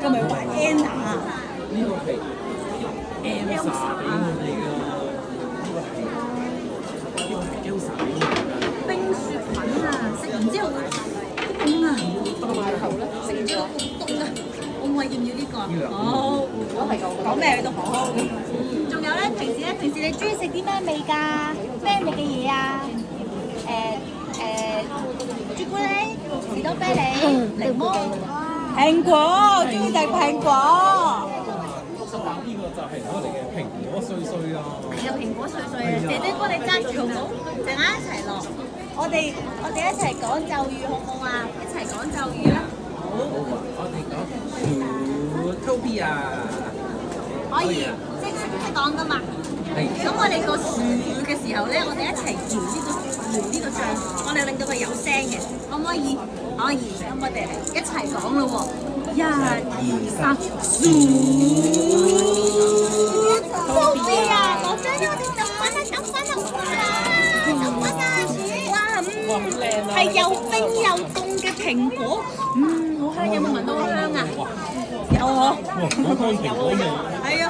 今日玩 Anna。呢個係 Elsa 俾我哋㗎，呢個係 Elsa 俾我哋㗎。冰雪粉啊，食完之後會凍啊，食完之後會凍啊。我唔係要唔要呢個啊？好，講咩都好。仲有咧，平時你中意食啲咩味㗎？咩味嘅嘢啊？朱古力、士多啤梨、檸檬、蘋果，中意食蘋果。呢個就係我哋嘅蘋果碎碎啦。係啊，蘋果碎碎啊！姐姐幫你揸住好唔好？陣間一齊落。我哋一齊講咒語好唔好啊？一齊講咒語啦！好啊，我哋講 Zootopia。可以，識講噶嘛？係。咁我哋個樹嘅時候咧，我哋一齊搖呢個醬，我哋令到佢有聲嘅，可唔可以？可以，咁我哋一齊講咯喎！1、2、3，Zootopia，攞張我哋揼翻啦！哇，好靚啊！係又冰又凍嘅蘋果，好香，有冇聞到香啊？有啊！哇，好香蘋果味。係啊！